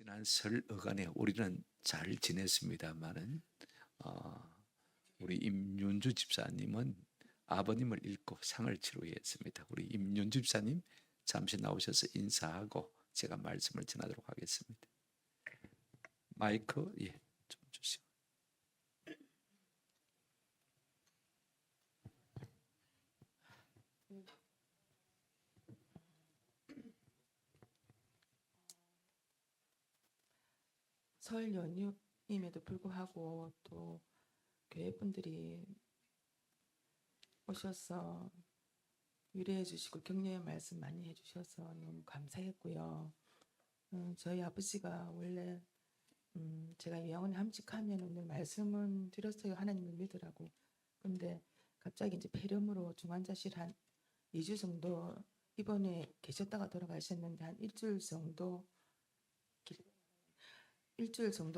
지난 설 어간에 우리는 잘 지냈습니다만은 우리 임윤주 집사님은 아버님을 잃고 상을 치루했습니다. 우리 임윤주 집사님 잠시 나오셔서 인사하고 제가 말씀을 전하도록 하겠습니다. 마이크 좀 주시고. 설 연휴임에도 불구하고 또 교회 분들이 오셔서 위로해 주시고 격려의 말씀 많이 해주셔서 너무 감사했고요. 저희 아버지가 원래 제가 영원히 함직하면 오늘 말씀은 드렸어요. 하나님을 믿으라고. 근데 갑자기 이제 폐렴으로 중환자실 한 2주 정도 입원해 계셨다가 돌아가셨는데 한 일주일 정도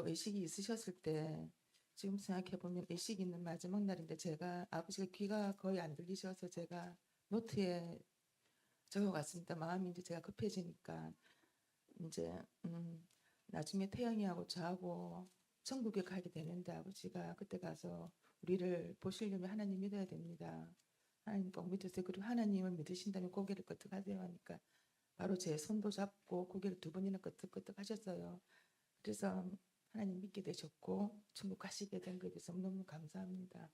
의식이 있으셨을 때, 지금 생각해 보면 의식 있는 마지막 날인데 제가 아버지가 귀가 거의 안 들리셔서 제가 노트에 적어갔습니다. 마음이 이제 제가 급해지니까 이제 나중에 태영이하고 저하고 천국에 가게 되는데 아버지가 그때 가서 우리를 보시려면 하나님 믿어야 됩니다. 하나님 꼭 믿으세요. 그리고 하나님을 믿으신다면 고개를 끄덕하세요 하니까 바로 제 손도 잡고 고개를 2번이나 끄덕끄덕 하셨어요. 그래서 하나님 믿게 되셨고 천국 가시게 된 것에 대해서 너무 감사합니다.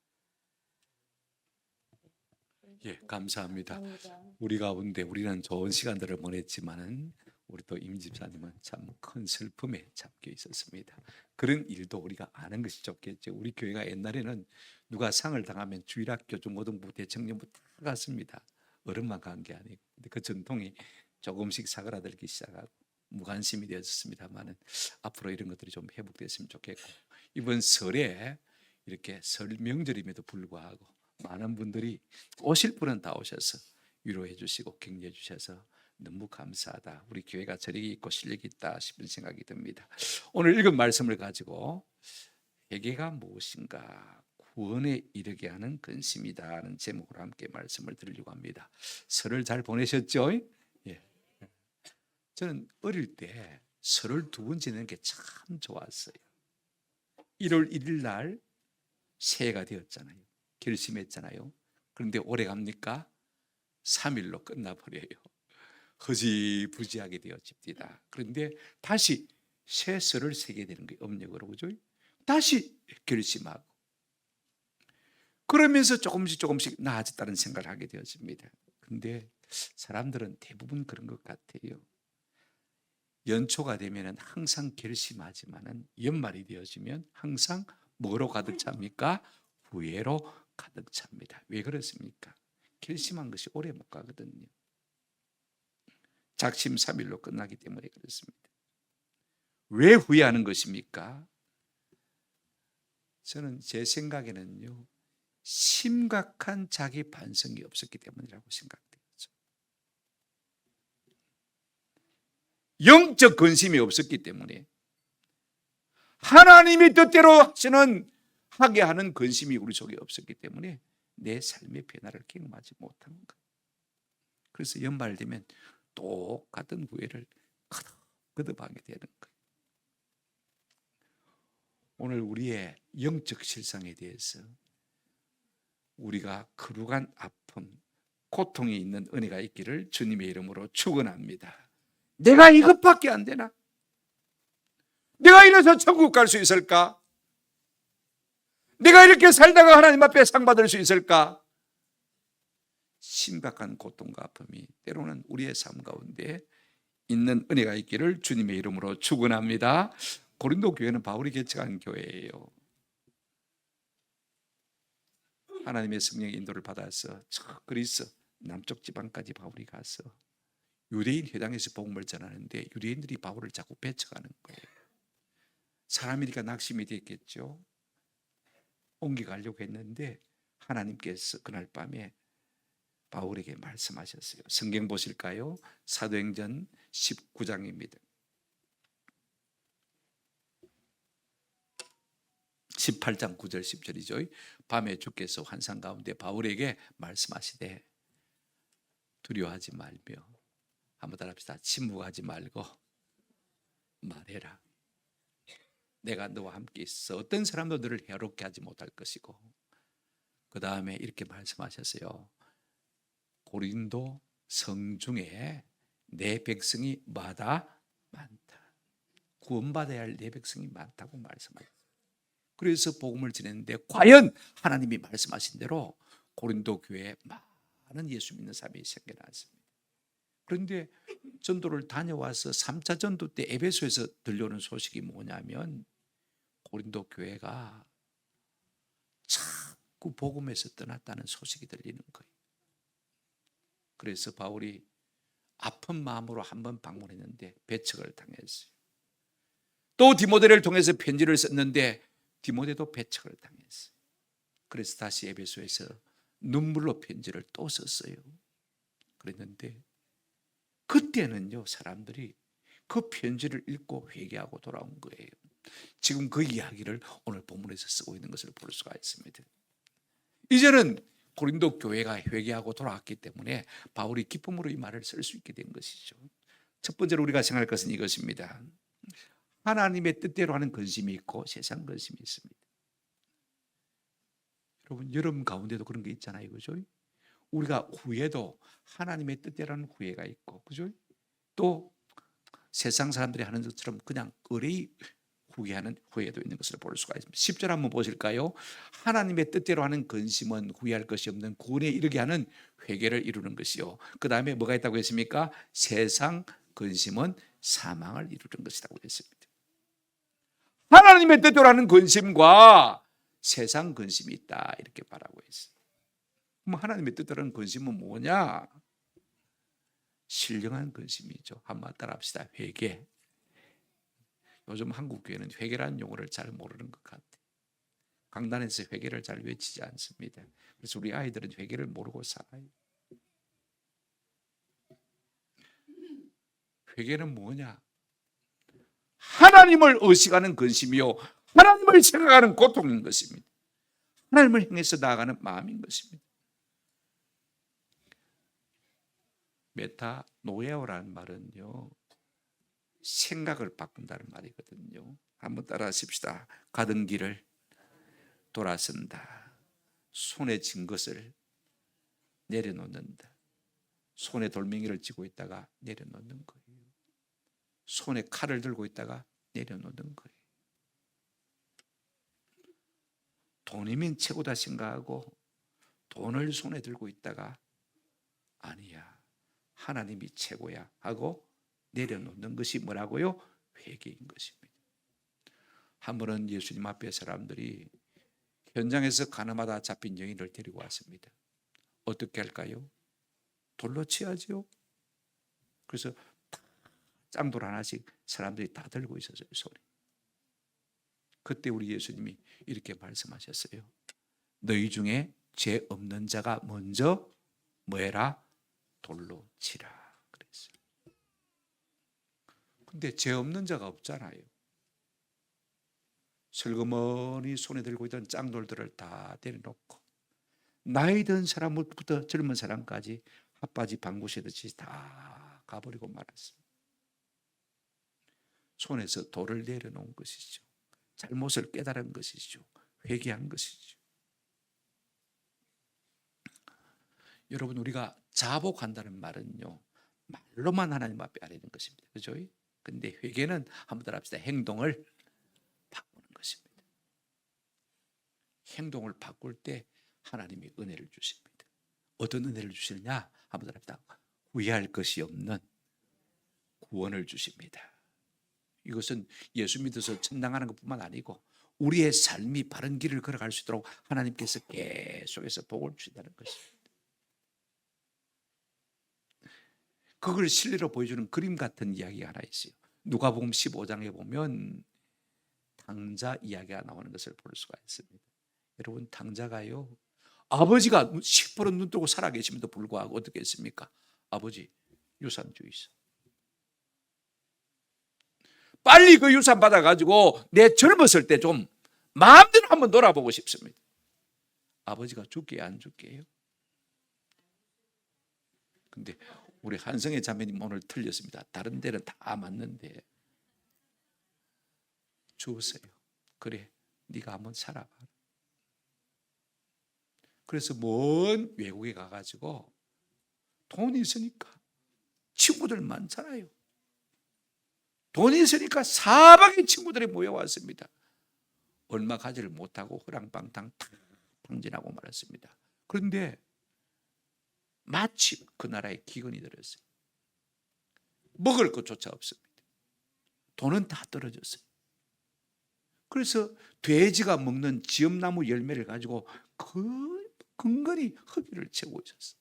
감사합니다. 감사합니다. 우리 가운데 우리는 좋은 시간들을 보냈지만은 우리 또 임 집사님은 참 큰 슬픔에 잠겨 있었습니다. 그런 일도 우리가 아는 것이 좋겠죠. 우리 교회가 옛날에는 누가 상을 당하면 주일학교, 중고등부, 대청년부 다 갔습니다. 어른만 간 게 아니고. 근데 그 전통이 조금씩 사그라들기 시작하고 무관심이 되었습니다만은 앞으로 이런 것들이 좀 회복됐으면 좋겠고, 이번 설에 이렇게 설 명절임에도 불구하고 많은 분들이 오실 분은 다 오셔서 위로해 주시고 격려해 주셔서 너무 감사하다. 우리 교회가 저력이 있고 실력이 있다 싶은 생각이 듭니다. 오늘 읽은 말씀을 가지고 회개가 무엇인가, 구원에 이르게 하는 근심이다는 제목으로 함께 말씀을 드리려고 합니다. 설을 잘 보내셨죠? 예. 저는 어릴 때 설을 2번 지내는 게 참 좋았어요. 1월 1일 날 새해가 되었잖아요. 결심했잖아요. 그런데 오래 갑니까? 3일로 끝나버려요. 허지부지하게 되어집니다. 그런데 다시 새 설을 세게 되는 거예요. 음력으로. 그죠? 다시 결심하고 그러면서 조금씩 나아졌다는 생각을 하게 되어집니다. 그런데 사람들은 대부분 그런 것 같아요. 연초가 되면 항상 결심하지만은 연말이 되어지면 항상 뭐로 가득 찹니까? 후회로 가득 찹니다. 왜 그렇습니까? 결심한 것이 오래 못 가거든요. 작심삼일로 끝나기 때문에 그렇습니다. 왜 후회하는 것입니까? 저는 제 생각에는요, 심각한 자기 반성이 없었기 때문이라고 생각되죠. 영적 근심이 없었기 때문에, 하나님의 뜻대로 하게 하는 근심이 우리 속에 없었기 때문에 내 삶의 변화를 경험하지 못한 거예요. 그래서 연말 되면 똑같은 후회를 거듭하게 되는 거예요. 오늘 우리의 영적 실상에 대해서 우리가 거룩한 아픔, 고통이 있는 은혜가 있기를 주님의 이름으로 축원합니다. 내가 이것밖에 안 되나? 내가 이래서 천국 갈 수 있을까? 내가 이렇게 살다가 하나님 앞에 상 받을 수 있을까? 심각한 고통과 아픔이 때로는 우리의 삶 가운데 있는 은혜가 있기를 주님의 이름으로 축원합니다. 고린도 교회는 바울이 개척한 교회예요. 하나님의 성령의 인도를 받아서 저 그리스 남쪽 지방까지 바울이 가서 유대인 회당에서 복음을 전하는데 유대인들이 바울을 자꾸 배척하는 거예요. 사람이니까 낙심이 됐겠죠. 옮겨가려고 했는데 하나님께서 그날 밤에 바울에게 말씀하셨어요. 성경 보실까요? 사도행전 19장입니다. 18장 9절 10절이죠. 밤에 주께서 환상 가운데 바울에게 말씀하시되 두려워하지 말며, 한번 따라합시다. 침묵하지 말고 말해라. 내가 너와 함께 있어 어떤 사람도 너를 해롭게 하지 못할 것이고, 그 다음에 이렇게 말씀하셨어요. 고린도 성중에 내 백성이 마다 많다. 구원받아야 할 내 백성이 많다고 말씀하셨어요. 그래서 복음을 전했는데 과연 하나님이 말씀하신 대로 고린도 교회에 많은 예수 믿는 사람이 생겨났습니다. 그런데 전도를 다녀와서 3차 전도 때 에베소에서 들려오는 소식이 뭐냐면 고린도 교회가 자꾸 복음에서 떠났다는 소식이 들리는 거예요. 그래서 바울이 아픈 마음으로 한번 방문했는데 배척을 당했어요. 또 디모데를 통해서 편지를 썼는데 디모데도 배척을 당했어요. 그래서 다시 에베소에서 눈물로 편지를 또 썼어요. 그랬는데 그때는요, 사람들이 그 편지를 읽고 회개하고 돌아온 거예요. 지금 그 이야기를 오늘 본문에서 쓰고 있는 것을 볼 수가 있습니다. 이제는 고린도 교회가 회개하고 돌아왔기 때문에 바울이 기쁨으로 이 말을 쓸 수 있게 된 것이죠. 첫 번째로 우리가 생각할 것은 이것입니다. 하나님의 뜻대로 하는 근심이 있고 세상 근심이 있습니다. 여러분, 여러분 가운데도 그런 게 있잖아요, 그죠? 우리가 후회도 하나님의 뜻대로 하는 후회가 있고, 그죠? 또 세상 사람들이 하는 것처럼 그냥 의뢰의 후회하는 후회도 있는 것을 볼 수가 있습니다. 10절 한번 보실까요? 하나님의 뜻대로 하는 근심은 후회할 것이 없는 구원에 이르게 하는 회개를 이루는 것이요. 그 다음에 뭐가 있다고 했습니까? 세상 근심은 사망을 이루는 것이라고 했습니다. 하나님의 뜻대로 하는 근심과 세상 근심이 있다, 이렇게 말하고 있어요. 그럼 하나님의 뜻대로 하는 근심은 뭐냐? 신령한 근심이죠. 한번 따라합시다. 회개. 요즘 한국 교회는 회개라는 용어를 잘 모르는 것 같아요. 강단에서 회개를 잘 외치지 않습니다. 그래서 우리 아이들은 회개를 모르고 살아요. 회개는 뭐냐? 하나님을 의식하는 근심이요, 하나님을 생각하는 고통인 것입니다. 하나님을 향해서 나아가는 마음인 것입니다. 메타노에오라는 말은요, 생각을 바꾼다는 말이거든요. 한번 따라 하십시다. 가던 길을 돌아선다. 손에 쥔 것을 내려놓는다. 손에 돌멩이를 쥐고 있다가 내려놓는 거예요. 손에 칼을 들고 있다가 내려놓는 거예요. 돈이면 최고다 생각하고 돈을 손에 들고 있다가 아니야, 하나님이 최고야 하고 내려놓는 것이 뭐라고요? 회개인 것입니다. 한 번은 예수님 앞에 사람들이 현장에서 가늠하다 잡힌 여인을 데리고 왔습니다. 어떻게 할까요? 돌로 치야죠. 그래서 짱돌 하나씩 사람들이 다 들고 있었어요, 손에. 그때 우리 예수님이 이렇게 말씀하셨어요. 너희 중에 죄 없는 자가 먼저 뭐해라? 돌로 치라 그랬어요. 근데 죄 없는 자가 없잖아요. 슬그머니 손에 들고 있던 짱돌들을 다 내려놓고 나이 든 사람부터 젊은 사람까지 핫바지 방구시듯이 다 가버리고 말았습니다. 손에서 돌을 내려놓은 것이죠. 잘못을 깨달은 것이죠. 회개한 것이죠. 여러분, 우리가 자복한다는 말은요, 말로만 하나님 앞에 아뢰는 것입니다. 그죠? 근데 회개는 한번 더 합시다. 행동을 바꾸는 것입니다. 행동을 바꿀 때 하나님이 은혜를 주십니다. 어떤 은혜를 주시느냐? 한번 더 합시다. 후회할 것이 없는 구원을 주십니다. 이것은 예수 믿어서 천당하는 것뿐만 아니고 우리의 삶이 바른 길을 걸어갈 수 있도록 하나님께서 계속해서 복을 주신다는 것입니다. 그걸 실례로 보여주는 그림 같은 이야기가 하나 있어요. 누가복음 15장에 보면 탕자 이야기가 나오는 것을 볼 수가 있습니다. 여러분, 탕자가요, 아버지가 10% 눈 뜨고 살아계심에도 불구하고 어떻게 했습니까? 아버지, 유산주의자. 빨리 그 유산 받아가지고 내 젊었을 때 좀 마음대로 한번 놀아보고 싶습니다. 아버지가 줄게 안 줄게요? 근데 우리 한성의 자매님 오늘 틀렸습니다. 다른 데는 다 맞는데 주었어요. 그래, 네가 한번 살아봐라. 그래서 먼 외국에 가가지고 돈이 있으니까 친구들 많잖아요. 돈이 있으니까 사방에 친구들이 모여왔습니다. 얼마 가지를 못하고 허랑방탕 탁 방진하고 말았습니다. 그런데 마침 그 나라에 기근이 들었어요. 먹을 것조차 없습니다. 돈은 다 떨어졌어요. 그래서 돼지가 먹는 지엄나무 열매를 가지고 근근히 허기를 채우고 있었어요.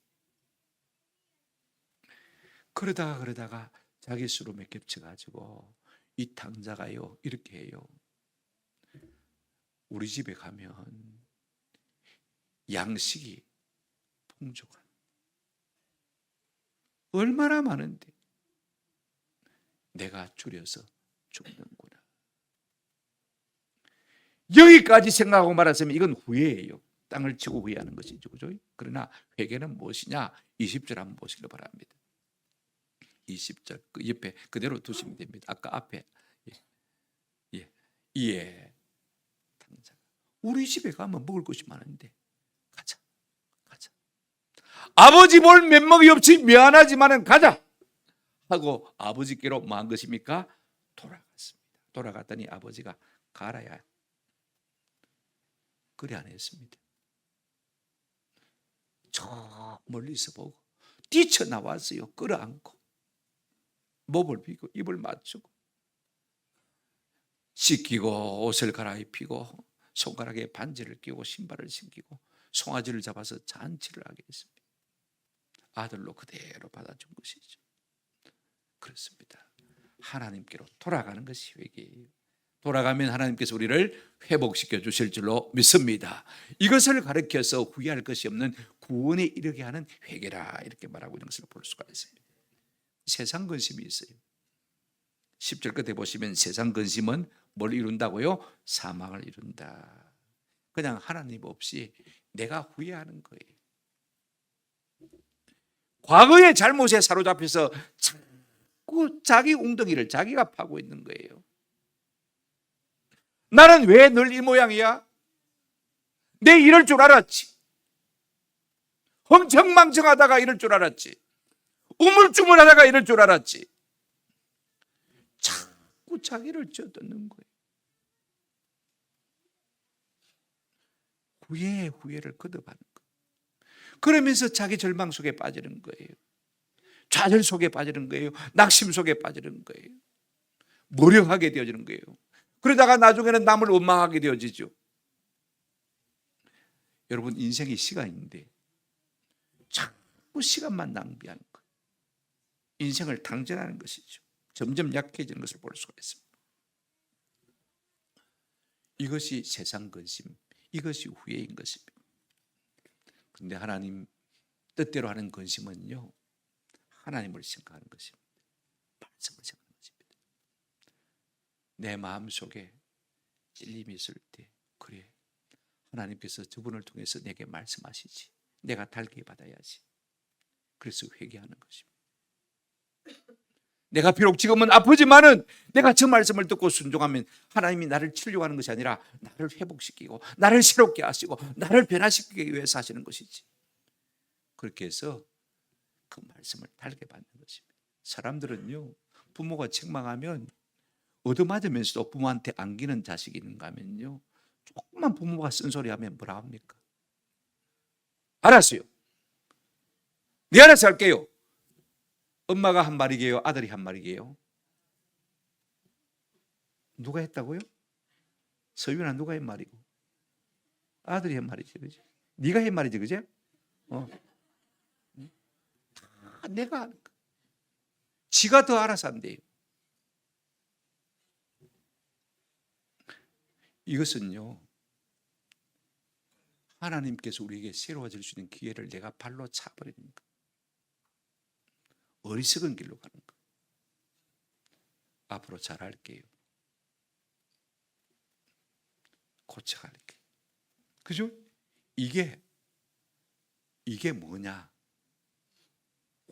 그러다가 자기 수름에 겹쳐가지고 이 탕자가요 이렇게 해요. 우리 집에 가면 양식이 풍족한 얼마나 많은데 내가 줄여서 죽는구나. 여기까지 생각하고 말았으면 이건 후회예요. 땅을 치고 후회하는 것이죠. 그죠? 그러나 회개는 무엇이냐? 20절 한번 보시기 바랍니다. 20절 그 옆에 그대로 두시면 됩니다. 아까 앞에 예. 당장 우리 집에 가면 먹을 것이 많은데 가자. 아버지 볼 면목이 없이 미안하지만은 가자 하고 아버지께로 뭐 한 것입니까? 돌아갔습니다. 돌아갔더니 아버지가 가라야 그래 안 했습니다. 저 멀리서 보고 뛰쳐나왔어요. 끌어안고 몸을 비고 입을 맞추고 씻기고 옷을 갈아입히고 손가락에 반지를 끼고 신발을 신기고 송아지를 잡아서 잔치를 하게 했습니다. 아들로 그대로 받아준 것이죠. 그렇습니다. 하나님께로 돌아가는 것이 회개예요. 돌아가면 하나님께서 우리를 회복시켜 주실 줄로 믿습니다. 이것을 가르쳐서 후회할 것이 없는 구원에 이르게 하는 회개라 이렇게 말하고 있는 것을 볼 수가 있습니다. 세상 근심이 있어요. 10절 끝에 보시면 세상 근심은 뭘 이룬다고요? 사망을 이룬다. 그냥 하나님 없이 내가 후회하는 거예요. 과거의 잘못에 사로잡혀서 자꾸 자기 웅덩이를 자기가 파고 있는 거예요. 나는 왜 늘 이 모양이야? 내 이럴 줄 알았지. 흥청망청하다가 이럴 줄 알았지. 우물쭈물하다가 이럴 줄 알았지. 자꾸 자기를 쪄듣는 거예요. 후회를 거듭하는 거예요. 그러면서 자기 절망 속에 빠지는 거예요. 좌절 속에 빠지는 거예요. 낙심 속에 빠지는 거예요. 무력하게 되어지는 거예요. 그러다가 나중에는 남을 원망하게 되어지죠. 여러분 인생이 시간인데 자꾸 시간만 낭비하는 거예요. 인생을 당전하는 것이죠. 점점 약해지는 것을 볼 수가 있습니다. 이것이 세상 근심, 이것이 후회인 것입니다. 그런데 하나님 뜻대로 하는 근심은요, 하나님을 생각하는 것입니다. 말씀을 생각하는 것입니다. 내 마음속에 찔림이 있을 때 그래, 하나님께서 저분을 통해서 내게 말씀하시지. 내가 달게 받아야지. 그래서 회개하는 것입니다. 내가 비록 지금은 아프지만은 내가 저 말씀을 듣고 순종하면 하나님이 나를 치료하는 것이 아니라 나를 회복시키고 나를 새롭게 하시고 나를 변화시키기 위해서 하시는 것이지. 그렇게 해서 그 말씀을 달게 받는 것입니다. 사람들은요, 부모가 책망하면 얻어맞으면서도 부모한테 안기는 자식이 있는가 하면요, 조금만 부모가 쓴소리하면 뭐라 합니까? 알았어요. 네 알아서 할게요. 엄마가 한 말이게요? 아들이 한 말이게요? 누가 했다고요? 서윤아 누가 한 말이고? 아들이 한 말이지, 그지? 네가 한 말이지, 그지? 다 내가 하는 거. 지가 더 알아서 한대요. 이것은요, 하나님께서 우리에게 새로워질 수 있는 기회를 내가 발로 차버리는 거. 어리석은 길로 가는 거. 앞으로 잘할게요. 고쳐갈게요. 그죠? 이게 뭐냐?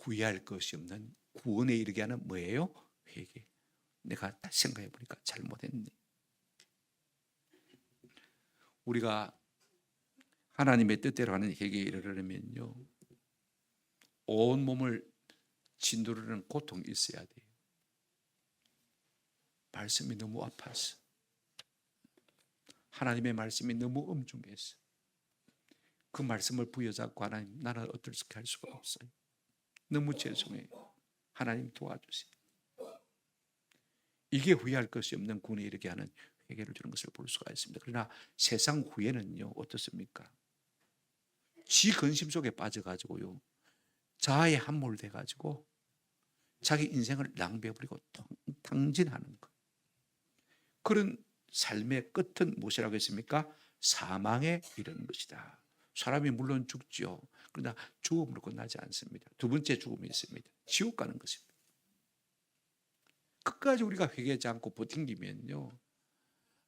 후회할 것이 없는 구원에 이르게 하는 뭐예요? 회개. 내가 다시 생각해 보니까 잘못했네. 우리가 하나님의 뜻대로 하는 회개에 이르려면요, 온 몸을 짓누르는 고통이 있어야 돼요. 말씀이 너무 아파서, 하나님의 말씀이 너무 엄중해서 그 말씀을 부여잡고 하나님, 나는 어떻게 할 수가 없어요. 너무 죄송해요. 하나님 도와주세요. 이게 후회할 것이 없는 군에 이르게 하는 회개를 주는 것을 볼 수가 있습니다. 그러나 세상 후회는요, 어떻습니까? 지 근심 속에 빠져가지고요, 자아에 함몰돼가지고 자기 인생을 낭비해버리고 탕진하는 것. 그런 삶의 끝은 무엇이라고 했습니까? 사망에 이르는 것이다. 사람이 물론 죽지요. 그러나 죽음으로 끝나지 않습니다. 두 번째 죽음이 있습니다. 지옥 가는 것입니다. 끝까지 우리가 회개하지 않고 버팅기면요,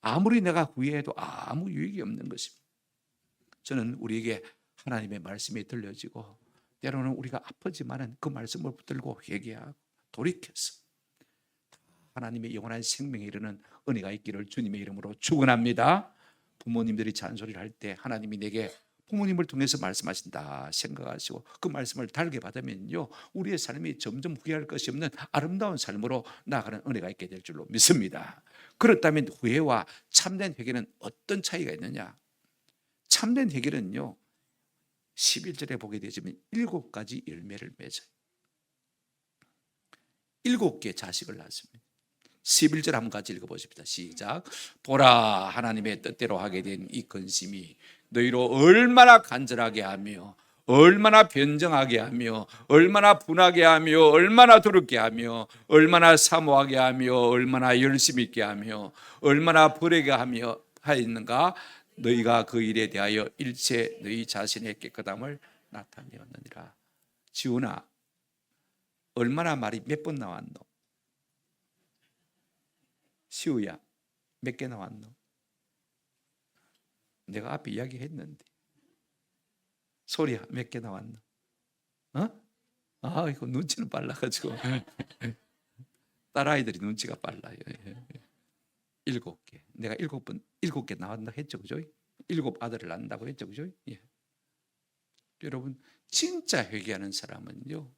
아무리 내가 후회해도 아무 유익이 없는 것입니다. 저는 우리에게 하나님의 말씀이 들려지고 때로는 우리가 아프지만은 그 말씀을 붙들고 회개하고 돌이켜서 하나님의 영원한 생명에 이르는 은혜가 있기를 주님의 이름으로 축원합니다. 부모님들이 잔소리를 할 때 하나님이 내게 부모님을 통해서 말씀하신다 생각하시고 그 말씀을 달게 받으면요, 우리의 삶이 점점 후회할 것이 없는 아름다운 삶으로 나아가는 은혜가 있게 될 줄로 믿습니다. 그렇다면 후회와 참된 회개는 어떤 차이가 있느냐? 참된 회개는요, 11절에 보게 되지만 7가지 열매를 맺어요. 7개 자식을 낳습니다. 11절 한번 같이 읽어보십시다. 시작. 보라, 하나님의 뜻대로 하게 된 이 근심이 너희로 얼마나 간절하게 하며 얼마나 변정하게 하며 얼마나 분하게 하며 얼마나 두렵게 하며 얼마나 사모하게 하며 얼마나 열심히 있게 하며 얼마나 버리게 하며 하였는가. 너희가 그 일에 대하여 일체 너희 자신의 깨끗함을 나타내었느니라. 지훈아, 얼마나 말이 몇 번 나왔노? 시우야, 몇 개 나왔노? 내가 앞에 이야기했는데. 소리야, 몇 개 나왔노? 이거 눈치는 빨라가지고 딸아이들이 눈치가 빨라요. 7개. 내가 7개 나왔다 했죠, 그죠? 7 아들을 낳는다고 했죠, 그죠? 예. 여러분, 진짜 회개하는 사람은요,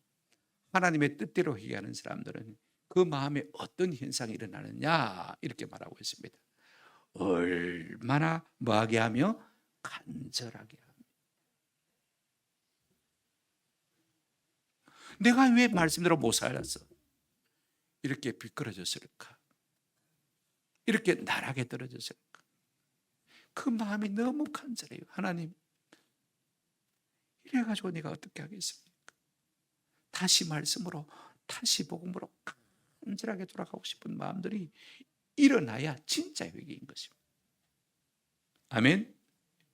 하나님의 뜻대로 회개하는 사람들은 그 마음에 어떤 현상이 일어나느냐 이렇게 말하고 있습니다. 얼마나 뭐하게 하며 간절하게 하며. 내가 왜 말씀대로 못 살았어? 이렇게 비끄러졌을까? 이렇게 나락에 떨어졌을까? 그 마음이 너무 간절해요. 하나님, 이래가지고 내가 어떻게 하겠습니까? 다시 말씀으로, 다시 복음으로 간절하게 돌아가고 싶은 마음들이 일어나야 진짜 회개인 것입니다. 아멘?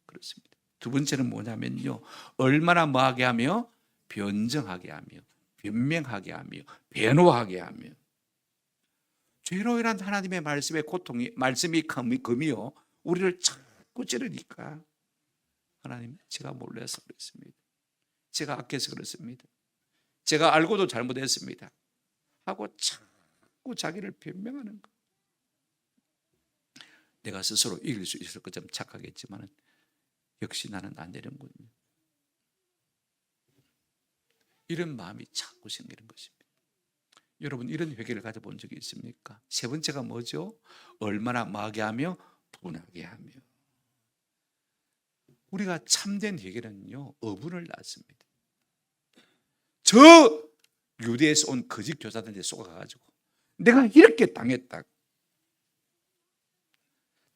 그렇습니다. 두 번째는 뭐냐면요, 얼마나 뭐하게 하며 변정하게 하며 변명하게 하며 변호하게 하며. 죄로 인한 하나님의 말씀의 고통이, 말씀이 금이요, 우리를 자꾸 찌르니까 하나님, 제가 몰라서 그렇습니다. 제가 악해서 그렇습니다. 제가 알고도 잘못했습니다 하고 자꾸 자기를 변명하는 거. 내가 스스로 이길 수 있을 것처럼 착각했지만 역시 나는 안 되는군요. 이런 마음이 자꾸 생기는 것입니다. 여러분, 이런 회개를 가져본 적이 있습니까? 세 번째가 뭐죠? 얼마나 마게 하며 분하게 하며. 우리가 참된 회개는요, 어분을 낳습니다. 저 유대에서 온 거짓 교사들한테 속아가지고 내가 이렇게 당했다.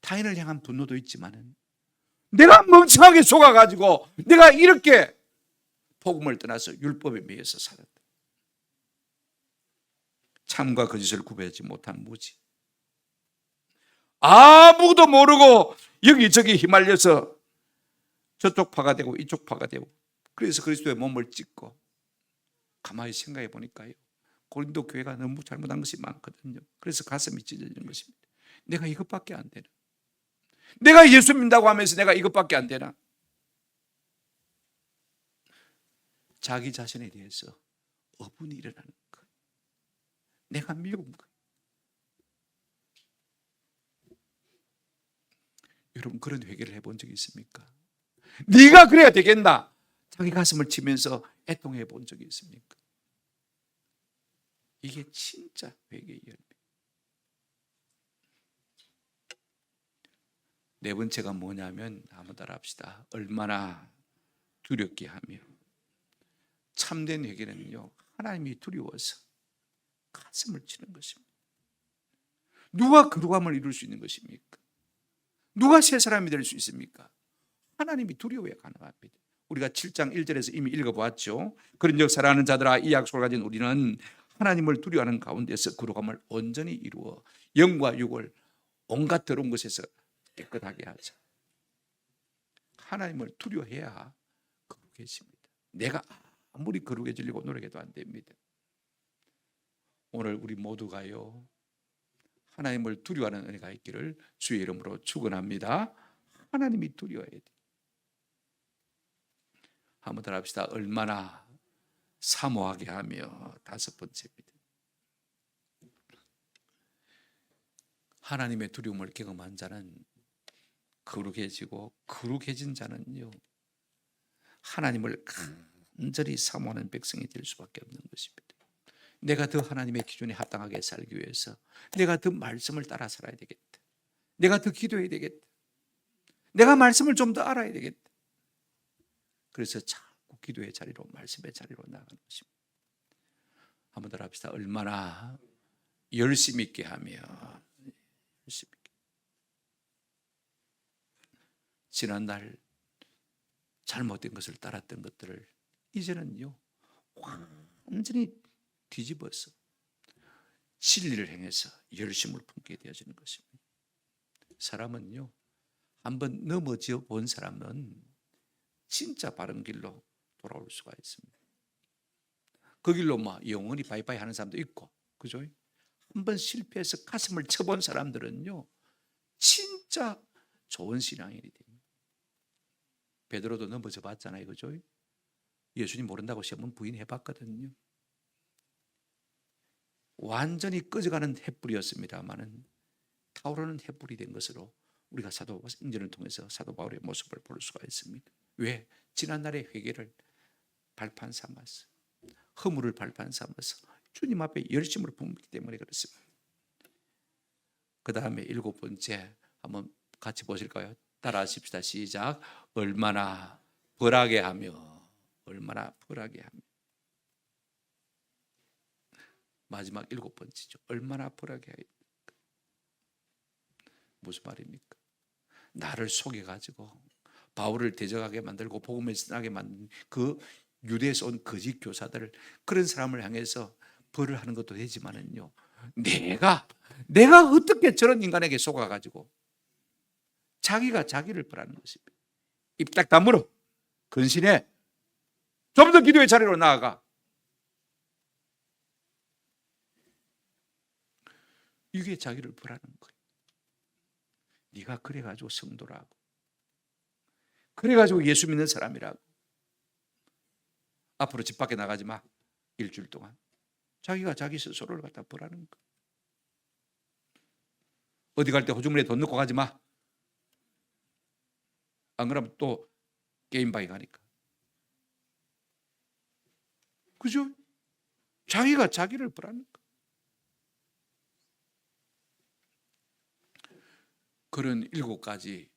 타인을 향한 분노도 있지만은 내가 멍청하게 속아가지고 내가 이렇게 복음을 떠나서 율법에 매여서 살았다. 참과 거짓을 구별하지 못한 무지. 아무것도 모르고 여기저기 휘말려서 저쪽 파가 되고 이쪽 파가 되고, 그래서 그리스도의 몸을 찢고. 가만히 생각해 보니까요, 고린도 교회가 너무 잘못한 것이 많거든요. 그래서 가슴이 찢어지는 것입니다. 내가 이것밖에 안 되나? 내가 예수 믿는다고 하면서 내가 이것밖에 안 되나? 자기 자신에 대해서 어분이 일어나는 거예요. 내가 미운 거예요. 여러분 그런 회개를 해본 적이 있습니까? 네가 그래야 되겠나? 자기 가슴을 치면서 애통해 본 적이 있습니까? 이게 진짜 회개의 열매. 네 번째가 뭐냐면 한번 따라합시다. 얼마나 두렵게 하며. 참된 회개는요, 하나님이 두려워서 가슴을 치는 것입니다. 누가 거룩함을 이룰 수 있는 것입니까? 누가 새 사람이 될 수 있습니까? 하나님이 두려워야 가능합니다. 우리가 7장 1절에서 이미 읽어보았죠. 그런즉 사랑하는 자들아, 이 약속을 가진 우리는 하나님을 두려워하는 가운데서 거룩함을 온전히 이루어 영과 육을 온갖 더러운 것에서 깨끗하게 하자. 하나님을 두려워해야 거룩해집니다. 내가 아무리 거룩해지려고 노력해도 안 됩니다. 오늘 우리 모두가요, 하나님을 두려워하는 은혜가 있기를 주의 이름으로 축원합니다. 하나님이 두려워해야 돼요. 한번 더 합시다. 얼마나 사모하게 하며. 다섯 번째입니다. 하나님의 두려움을 경험한 자는 거룩해지고, 거룩해진 자는요, 하나님을 간절히 사모하는 백성이 될 수밖에 없는 것입니다. 내가 더 하나님의 기준에 합당하게 살기 위해서 내가 더 말씀을 따라 살아야 되겠다. 내가 더 기도해야 되겠다. 내가 말씀을 좀 더 알아야 되겠다. 그래서 자꾸 기도의 자리로, 말씀의 자리로 나가는 것입니다. 한번 더 합시다. 얼마나 열심 있게 하며. 열심 있게. 지난날 잘못된 것을 따랐던 것들을 이제는요, 완전히 뒤집어서 진리를 행해서 열심을 품게 되어지는 것입니다. 사람은요, 한번 넘어져 본 사람은 진짜 바른 길로 돌아올 수가 있습니다. 그 길로 영원히 바이바이 하는 사람도 있고, 그죠? 한번 실패해서 가슴을 쳐본 사람들은요, 진짜 좋은 신앙인이 됩니다. 베드로도 넘어져 봤잖아요, 그죠? 예수님 모른다고 시험은 부인해봤거든요. 완전히 꺼져가는 횃불이었습니다마는 타오르는 횃불이 된 것으로 우리가 사도행전을 통해서 사도 바울의 모습을 볼 수가 있습니다. 왜? 지난날의 회개를 발판 삼아서, 허물을 발판 삼아서 주님 앞에 열심을 품기 때문에 그렇습니다. 그 다음에 일곱 번째 한번 같이 보실까요? 따라하십시다. 시작. 얼마나 벌하게 하며. 얼마나 벌하게 하며. 마지막 일곱 번째죠. 얼마나 벌하게 하여. 무슨 말입니까? 나를 속여가지고 바울을 대적하게 만들고 복음을 쓰게 만든 그 유대에서 온 거짓 교사들을, 그런 사람을 향해서 벌을 하는 것도 되지만은요, 내가 어떻게 저런 인간에게 속아가지고 자기가 자기를 벌하는 것입니다. 입 딱 다물어. 근신해. 좀 더 기도의 자리로 나아가. 이게 자기를 벌하는 거예요. 네가 그래가지고 성도라고, 그래가지고 예수 믿는 사람이라고, 앞으로 집 밖에 나가지 마. 일주일 동안. 자기가 자기 스스로를 갖다 벌하는 거예요. 어디 갈 때 호주머니에 돈 넣고 가지 마. 안 그러면 또 게임방에 가니까. 그죠? 자기가 자기를 벌하는 거예요. 그런 7가지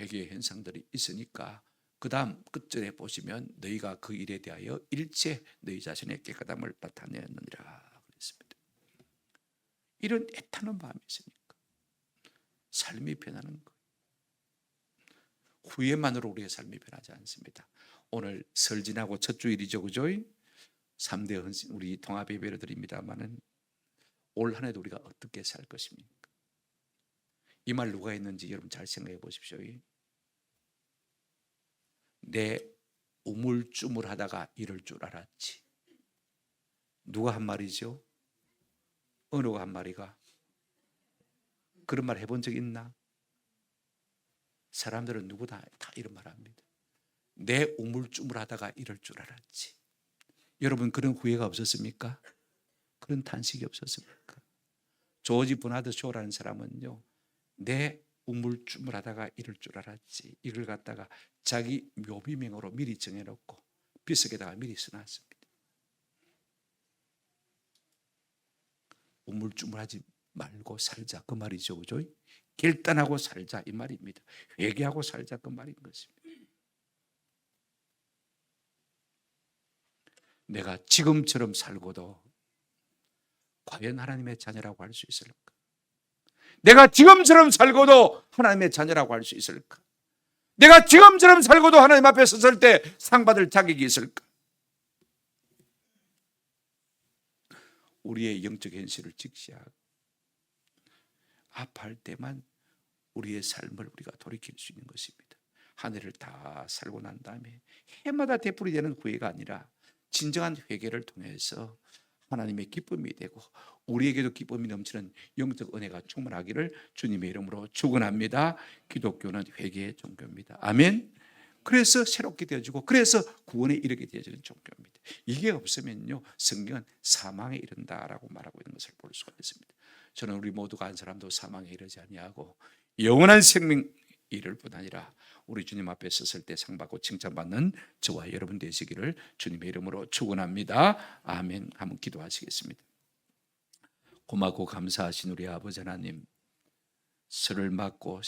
회개의 현상들이 있으니까 그 다음 끝절에 보시면 너희가 그 일에 대하여 일체 너희 자신의 깨끗함을 나타내느니라 그랬습니다. 이런 애타는 마음이 있으니까 삶이 변하는 거예요. 후회만으로 우리의 삶이 변하지 않습니다. 오늘 설 지나고 첫 주일이죠, 그죠? 3대 우리 통합 예배를 드립니다만은 올 한 해도 우리가 어떻게 살 것입니까? 이 말 누가 했는지 여러분 잘 생각해 보십시오. 내 우물쭈물하다가 이럴 줄 알았지. 누가 한 말이죠? 어느가 한 말이가? 그런 말 해본 적 있나? 사람들은 누구 다 이런 말 합니다. 내 우물쭈물하다가 이럴 줄 알았지. 여러분 그런 후회가 없었습니까? 그런 탄식이 없었습니까? 조지 버나드 쇼라는 사람은요, 내 우물쭈물하다가 이럴 줄 알았지. 이걸 갖다가 자기 묘비명으로 미리 정해놓고 비석에다가 미리 써놨습니다. 우물쭈물하지 말고 살자 그 말이죠, 그죠? 결단하고 살자 이 말입니다. 회개하고 살자 그 말인 것입니다. 내가 지금처럼 살고도 과연 하나님의 자녀라고 할 수 있을까? 내가 지금처럼 살고도 하나님의 자녀라고 할 수 있을까? 내가 지금처럼 살고도 하나님 앞에 섰을 때 상 받을 자격이 있을까? 우리의 영적 현실을 직시하고 아파할 때만 우리의 삶을 우리가 돌이킬 수 있는 것입니다. 한 해를 다 살고 난 다음에 해마다 되풀이되는 후회가 아니라 진정한 회개를 통해서 하나님의 기쁨이 되고 우리에게도 기쁨이 넘치는 영적 은혜가 충만하기를 주님의 이름으로 축원합니다. 기독교는 회개의 종교입니다. 아멘. 그래서 새롭게 되어지고 그래서 구원에 이르게 되어지는 종교입니다. 이게 없으면요 성경은 사망에 이른다라고 말하고 있는 것을 볼 수가 있습니다. 저는 우리 모두가 한 사람도 사망에 이르지 아니하고 영원한 생명 이를 뿐 아니라 우리 주님 앞에 섰을 때 상 받고 칭찬받는 저와 여러분 되시기를 주님의 이름으로 축원합니다. 아멘. 한번 기도하시겠습니다. 고맙고 감사하신 우리 아버지 하나님, 설을 맞고